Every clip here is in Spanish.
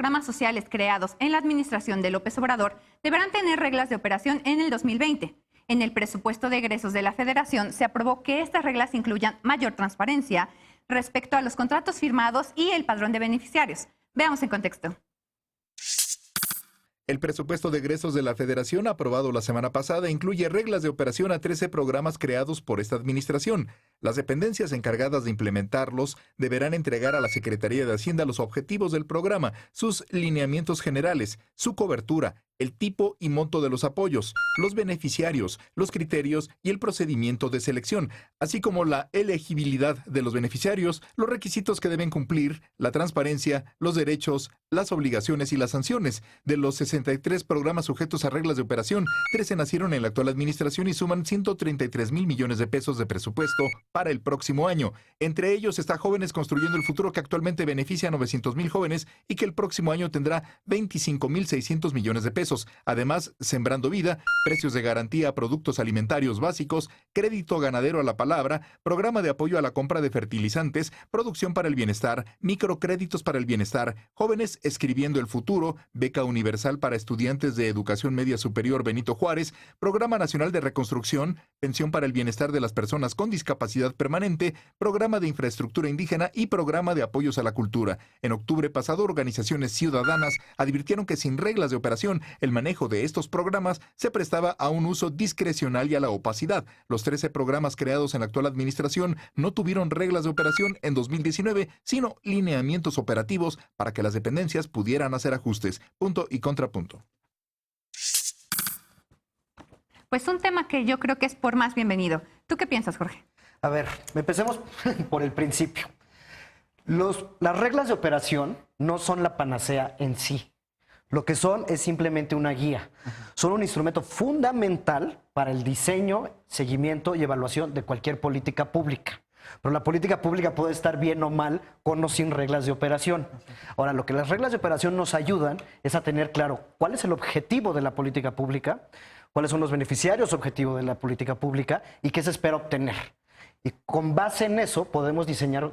programas sociales creados en la administración de López Obrador deberán tener reglas de operación en el 2020. En el presupuesto de egresos de la Federación se aprobó que estas reglas incluyan mayor transparencia respecto a los contratos firmados y el padrón de beneficiarios. Veamos en contexto. El presupuesto de egresos de la Federación, aprobado la semana pasada, incluye reglas de operación a 13 programas creados por esta administración. Las dependencias encargadas de implementarlos deberán entregar a la Secretaría de Hacienda los objetivos del programa, sus lineamientos generales, su cobertura, el tipo y monto de los apoyos, los beneficiarios, los criterios y el procedimiento de selección, así como la elegibilidad de los beneficiarios, los requisitos que deben cumplir, la transparencia, los derechos, las obligaciones y las sanciones. De los 63 programas sujetos a reglas de operación, 13 nacieron en la actual administración y suman 133,000 millones de pesos de presupuesto para el próximo año. Entre ellos está Jóvenes Construyendo el Futuro, que actualmente beneficia a 900,000 jóvenes y que el próximo año tendrá 25,600 millones de pesos. Además, Sembrando Vida, precios de garantía a productos alimentarios básicos, crédito ganadero a la palabra, programa de apoyo a la compra de fertilizantes, producción para el bienestar, microcréditos para el bienestar, Jóvenes Escribiendo el Futuro, beca universal para estudiantes de educación media superior Benito Juárez, Programa Nacional de Reconstrucción, pensión para el bienestar de las personas con discapacidad permanente, programa de infraestructura indígena y programa de apoyos a la cultura. En octubre pasado, organizaciones ciudadanas advirtieron que sin reglas de operación, el manejo de estos programas se prestaba a un uso discrecional y a la opacidad. Los 13 programas creados en la actual administración no tuvieron reglas de operación en 2019, sino lineamientos operativos para que las dependencias pudieran hacer ajustes. Punto y contrapunto. Pues un tema que yo creo que es por más bienvenido. ¿Tú qué piensas, Jorge? A ver, empecemos por el principio. Las reglas de operación no son la panacea en sí. Lo que son es simplemente una guía. Son un instrumento fundamental para el diseño, seguimiento y evaluación de cualquier política pública. Pero la política pública puede estar bien o mal, con o sin reglas de operación. Ahora, lo que las reglas de operación nos ayudan es a tener claro cuál es el objetivo de la política pública, cuáles son los beneficiarios objetivos de la política pública y qué se espera obtener. Y con base en eso podemos diseñar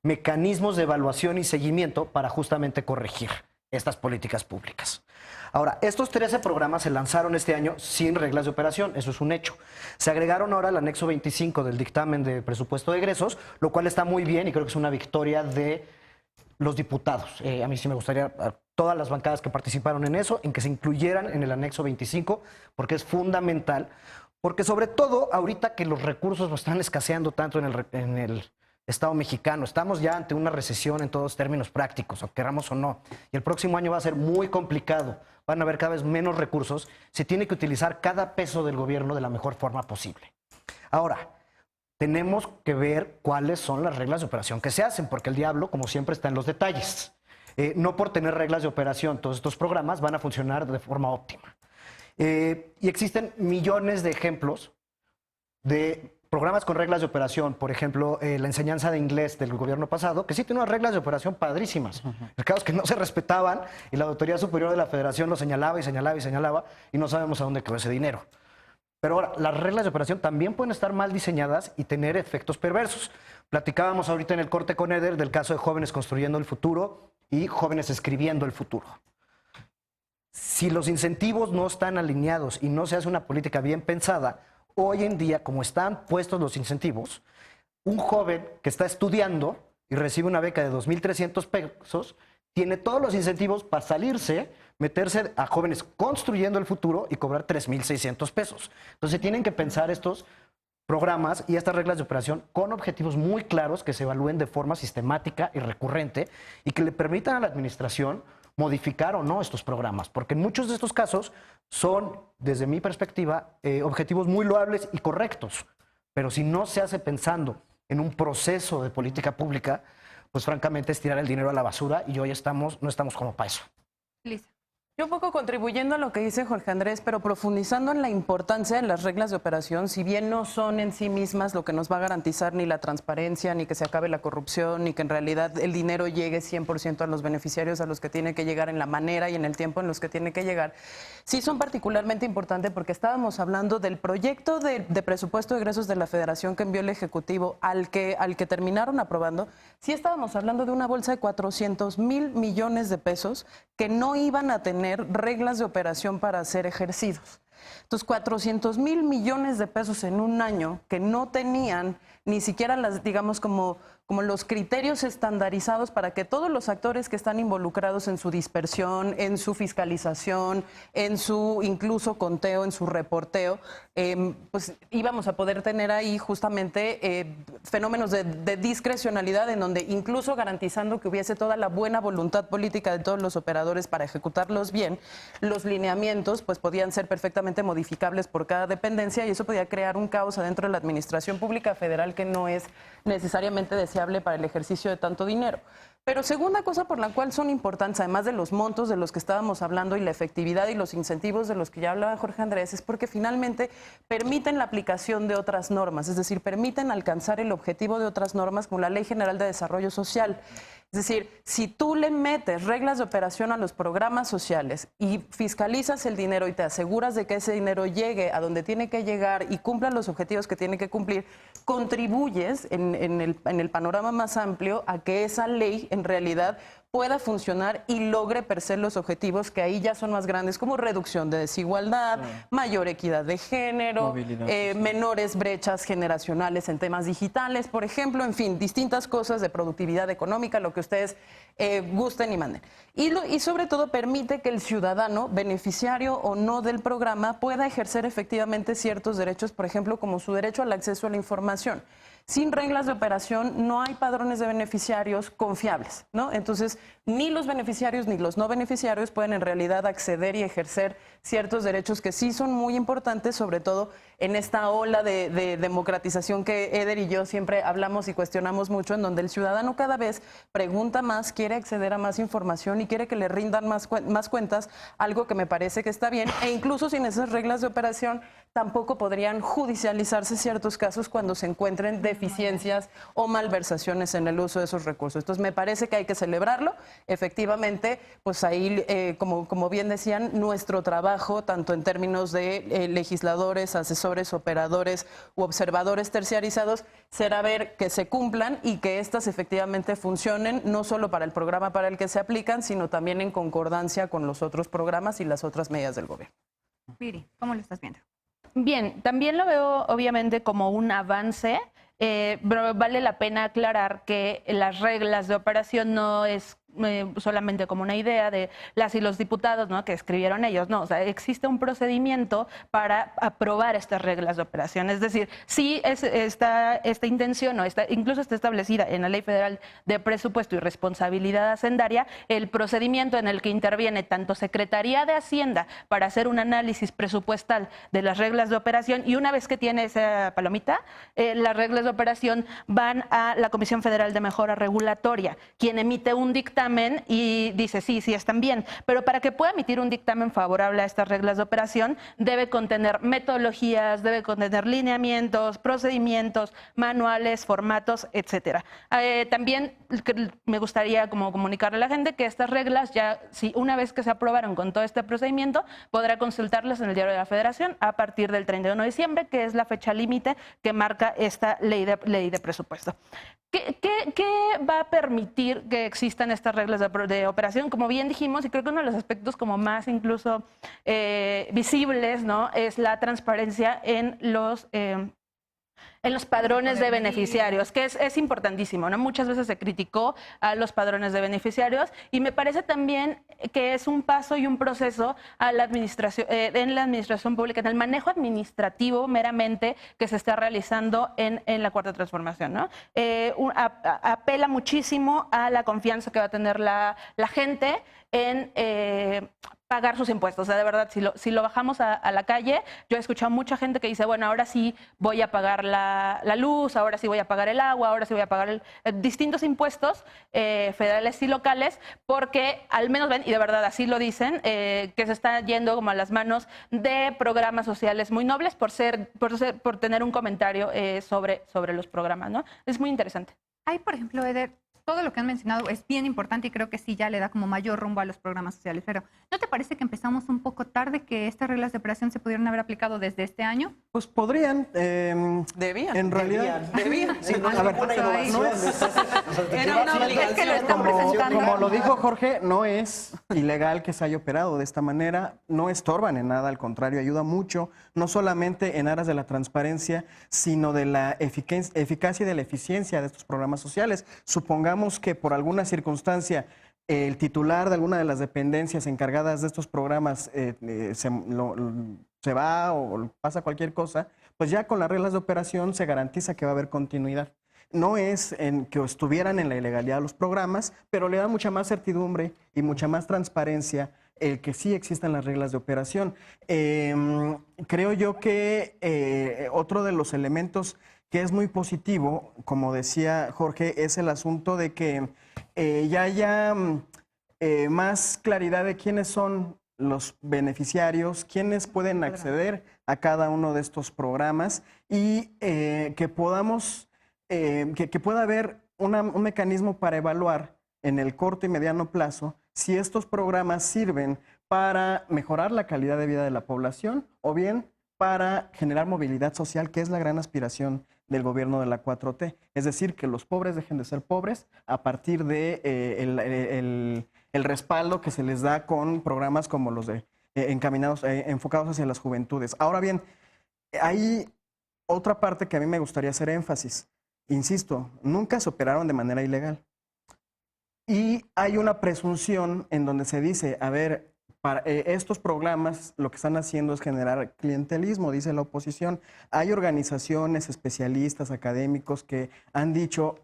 mecanismos de evaluación y seguimiento para justamente corregir estas políticas públicas. Ahora, estos 13 programas se lanzaron este año sin reglas de operación, eso es un hecho. Se agregaron ahora al anexo 25 del dictamen de presupuesto de egresos, lo cual está muy bien y creo que es una victoria de los diputados. A mí sí me gustaría, a todas las bancadas que participaron en eso, en que se incluyeran en el anexo 25, porque es fundamental, porque sobre todo ahorita que los recursos están escaseando tanto en el Estado mexicano, estamos ya ante una recesión en todos términos prácticos, o queramos o no, y el próximo año va a ser muy complicado, van a haber cada vez menos recursos, se tiene que utilizar cada peso del gobierno de la mejor forma posible. Ahora, tenemos que ver cuáles son las reglas de operación que se hacen, porque el diablo, como siempre, está en los detalles. No por tener reglas de operación, todos estos programas van a funcionar de forma óptima. Y existen millones de ejemplos de programas con reglas de operación, por ejemplo, la enseñanza de inglés del gobierno pasado, que sí tiene unas reglas de operación padrísimas. El caso es que no se respetaban y la Auditoría Superior de la Federación lo señalaba y señalaba y señalaba y no sabemos a dónde quedó ese dinero. Pero ahora, las reglas de operación también pueden estar mal diseñadas y tener efectos perversos. Platicábamos ahorita en el corte con Eder del caso de Jóvenes Construyendo el Futuro y Jóvenes Escribiendo el Futuro. Si los incentivos no están alineados y no se hace una política bien pensada, hoy en día, como están puestos los incentivos, un joven que está estudiando y recibe una beca de 2,300 pesos, tiene todos los incentivos para salirse, meterse a Jóvenes Construyendo el Futuro y cobrar 3,600 pesos. Entonces tienen que pensar estos programas y estas reglas de operación con objetivos muy claros que se evalúen de forma sistemática y recurrente y que le permitan a la administración modificar o no estos programas, porque en muchos de estos casos son, desde mi perspectiva, objetivos muy loables y correctos, pero si no se hace pensando en un proceso de política pública, pues francamente es tirar el dinero a la basura y hoy no estamos como para eso. Lisa. Yo un poco contribuyendo a lo que dice Jorge Andrés, pero profundizando en la importancia de las reglas de operación, si bien no son en sí mismas lo que nos va a garantizar ni la transparencia, ni que se acabe la corrupción, ni que en realidad el dinero llegue 100% a los beneficiarios a los que tiene que llegar en la manera y en el tiempo en los que tiene que llegar, sí son particularmente importantes porque estábamos hablando del proyecto de presupuesto de egresos de la Federación que envió el Ejecutivo al que terminaron aprobando. Sí estábamos hablando de una bolsa de 400,000 millones de pesos que no iban a tener reglas de operación para ser ejercidos. Entonces, 400,000 millones de pesos en un año que no tenían ni siquiera las, digamos, como los criterios estandarizados para que todos los actores que están involucrados en su dispersión, en su fiscalización, en su incluso conteo, en su reporteo, pues íbamos a poder tener ahí justamente fenómenos de discrecionalidad en donde incluso garantizando que hubiese toda la buena voluntad política de todos los operadores para ejecutarlos bien, los lineamientos pues podían ser perfectamente modificables por cada dependencia y eso podía crear un caos adentro de la administración pública federal que no es necesariamente deseable para el ejercicio de tanto dinero. Pero segunda cosa por la cual son importantes, además de los montos de los que estábamos hablando y la efectividad y los incentivos de los que ya hablaba Jorge Andrés, es porque finalmente permiten la aplicación de otras normas, es decir, permiten alcanzar el objetivo de otras normas como la Ley General de Desarrollo Social. Es decir, si tú le metes reglas de operación a los programas sociales y fiscalizas el dinero y te aseguras de que ese dinero llegue a donde tiene que llegar y cumpla los objetivos que tiene que cumplir, contribuyes en el panorama más amplio a que esa ley en realidad pueda funcionar y logre per se los objetivos que ahí ya son más grandes, como reducción de desigualdad, mayor equidad de género, menores brechas generacionales en temas digitales, por ejemplo, en fin, distintas cosas de productividad económica, lo que ustedes gusten y manden. Y sobre todo permite que el ciudadano, beneficiario o no del programa, pueda ejercer efectivamente ciertos derechos, por ejemplo, como su derecho al acceso a la información. Sin reglas de operación no hay padrones de beneficiarios confiables, ¿no? Entonces, ni los beneficiarios ni los no beneficiarios pueden en realidad acceder y ejercer ciertos derechos que sí son muy importantes, sobre todo en esta ola de democratización que Eder y yo siempre hablamos y cuestionamos mucho, en donde el ciudadano cada vez pregunta más, quiere acceder a más información y quiere que le rindan más cuentas, algo que me parece que está bien, e incluso sin esas reglas de operación tampoco podrían judicializarse ciertos casos cuando se encuentren deficiencias o malversaciones en el uso de esos recursos. Entonces, me parece que hay que celebrarlo. Efectivamente, pues ahí, como bien decían, nuestro trabajo, tanto en términos de legisladores, asesores, operadores u observadores terciarizados, será ver que se cumplan y que éstas efectivamente funcionen, no solo para el programa para el que se aplican, sino también en concordancia con los otros programas y las otras medidas del gobierno. Viri, ¿cómo lo estás viendo? Bien, también lo veo obviamente como un avance, pero vale la pena aclarar que las reglas de operación no es solamente como una idea de las y los diputados, ¿no?, que escribieron ellos. No, o sea, existe un procedimiento para aprobar estas reglas de operación. Es decir, sí esta intención, incluso está establecida en la Ley Federal de Presupuesto y Responsabilidad Hacendaria, el procedimiento en el que interviene tanto Secretaría de Hacienda para hacer un análisis presupuestal de las reglas de operación, y una vez que tiene esa palomita, las reglas de operación van a la Comisión Federal de Mejora Regulatoria, quien emite un dictamen y dice sí están bien, pero para que pueda emitir un dictamen favorable a estas reglas de operación debe contener metodologías, debe contener lineamientos, procedimientos, manuales, formatos, etcétera. También me gustaría como comunicarle a la gente que estas reglas ya, si una vez que se aprobaron con todo este procedimiento, podrá consultarlas en el Diario de la Federación a partir del 31 de diciembre, que es la fecha límite que marca esta ley de presupuesto. ¿Qué va a permitir que existan estas reglas de operación? Como bien dijimos, y creo que uno de los aspectos como más incluso visibles, ¿no?, es la transparencia en los padrones de beneficiarios, que es importantísimo, ¿no? Muchas veces se criticó a los padrones de beneficiarios y me parece también que es un paso y un proceso a la administración, en la administración pública, en el manejo administrativo meramente que se está realizando en la Cuarta Transformación, ¿no? Apela muchísimo a la confianza que va a tener la gente en pagar sus impuestos. O sea, de verdad, si lo bajamos a la calle, yo he escuchado mucha gente que dice, bueno, ahora sí voy a pagar la luz, ahora sí voy a pagar el agua, ahora sí voy a pagar distintos impuestos federales y locales, porque al menos ven, y de verdad así lo dicen, que se está yendo como a las manos de programas sociales muy nobles por tener un comentario sobre los programas, ¿no? Es muy interesante. Hay, por ejemplo, Eder, todo lo que han mencionado es bien importante y creo que sí ya le da como mayor rumbo a los programas sociales, pero ¿no te parece que empezamos un poco tarde, que estas reglas de operación se pudieron haber aplicado desde este año? Pues podrían. Debían. En realidad. Debían. Sí, no es A ver, ninguna innovación. Era una obligación. Es que lo están presentando. Como lo dijo Jorge, no es ilegal que se haya operado de esta manera, no estorban en nada, al contrario, ayuda mucho, no solamente en aras de la transparencia, sino de la eficacia y de la eficiencia de estos programas sociales. Supongamos que por alguna circunstancia el titular de alguna de las dependencias encargadas de estos programas se va o pasa cualquier cosa, pues ya con las reglas de operación se garantiza que va a haber continuidad. No es en que estuvieran en la ilegalidad los programas, pero le da mucha más certidumbre y mucha más transparencia el que sí existan las reglas de operación. Creo yo que otro de los elementos que es muy positivo, como decía Jorge, es el asunto de que ya haya más claridad de quiénes son los beneficiarios, quiénes pueden acceder a cada uno de estos programas y que podamos, que pueda haber un mecanismo para evaluar en el corto y mediano plazo si estos programas sirven para mejorar la calidad de vida de la población o bien para generar movilidad social, que es la gran aspiración del gobierno de la 4T. Es decir, que los pobres dejen de ser pobres a partir de el respaldo que se les da con programas como los de enfocados hacia las juventudes. Ahora bien, hay otra parte que a mí me gustaría hacer énfasis. Insisto, nunca se operaron de manera ilegal. Y hay una presunción en donde se dice, a ver, para estos programas lo que están haciendo es generar clientelismo, dice la oposición. Hay organizaciones, especialistas, académicos que han dicho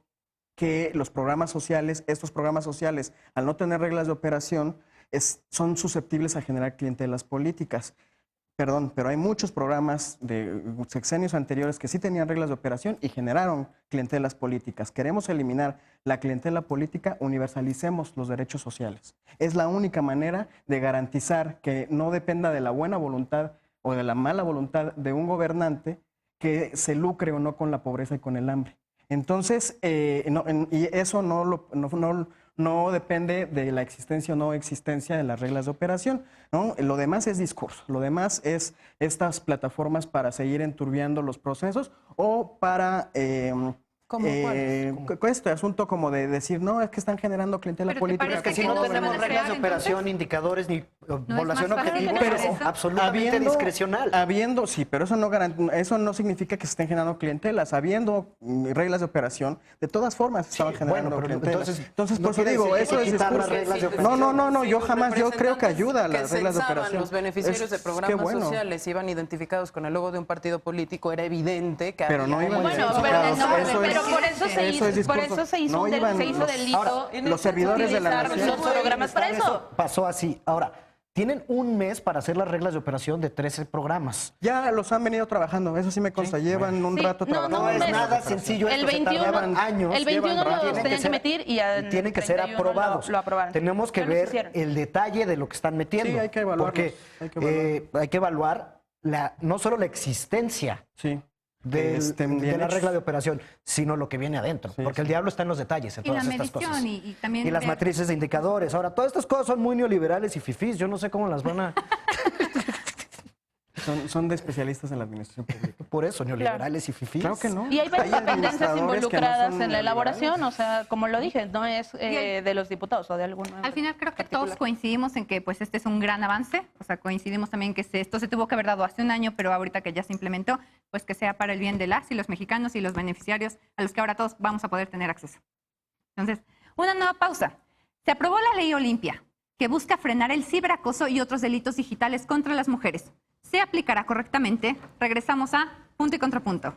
que los programas sociales, estos programas sociales, al no tener reglas de operación, son susceptibles a generar clientelas políticas. Perdón, pero hay muchos programas de sexenios anteriores que sí tenían reglas de operación y generaron clientelas políticas. Queremos eliminar la clientela política, universalicemos los derechos sociales. Es la única manera de garantizar que no dependa de la buena voluntad o de la mala voluntad de un gobernante que se lucre o no con la pobreza y con el hambre. Entonces, y eso no depende de la existencia o no existencia de las reglas de operación, ¿no? Lo demás es discurso, lo demás es estas plataformas para seguir enturbiando los procesos o para este asunto como de decir, no, es que están generando clientela ¿Pero te política. parece Es que si no no se tenemos van a reglas de crear, operación, entonces? indicadores ni población más fácil objetivo, tener pero eso? absolutamente discrecional. Sí, pero eso no significa que se estén generando clientelas. Habiendo reglas de operación, de todas formas estaban generando bueno, pero clientelas. Entonces, no por eso quiere digo, decir que eso es quitar las discurso. reglas de operación. No, yo jamás, yo creo que ayuda a las reglas de que operación. Los beneficiarios de Qué programas bueno. sociales iban identificados con el logo de un partido político, era evidente que Pero no había iban Bueno, pero por eso se hizo delito Ahora, los servidores de la utilizar nación. los programas para eso. Pasó así. Ahora, tienen un mes para hacer las reglas de operación de 13 programas. Ya los han venido trabajando, eso sí me consta, llevan un Sí, rato no, trabajando. No es mes. nada sencillo El esto, se 21, tardaban años. el 21 llevan rato. los tenían que meter y tienen que ser 31 aprobados. lo aprobaron. Tenemos que Ya los ver hicieron. el detalle de lo que están metiendo. Sí, hay que evaluarlos, Porque hay que evaluar no solo la existencia Sí. de bien la hechos. regla de operación, sino lo que viene adentro. Sí, porque sí. el diablo está en los detalles, en Y la todas estas medición cosas. y también Y las ver- matrices de indicadores. Ahora, todas estas cosas son muy neoliberales y fifís. Yo no sé cómo las van a... Son de especialistas en la administración pública. Por eso, neoliberales y fifís. Claro que no. Y hay dependencias administradores que no involucradas son en la elaboración, neoliberales. o sea, como lo dije, no es el- de los diputados o de alguno. Al final creo que particular. todos coincidimos en que pues este es un gran avance, o sea, coincidimos también que esto se tuvo que haber dado hace un año, pero ahorita que ya se implementó, pues que sea para el bien de las y los mexicanos y los beneficiarios a los que ahora todos vamos a poder tener acceso. Entonces, una nueva pausa. Se aprobó la ley Olimpia, que busca frenar el ciberacoso y otros delitos digitales contra las mujeres. ¿Se aplicará correctamente? Regresamos a Punto y Contrapunto.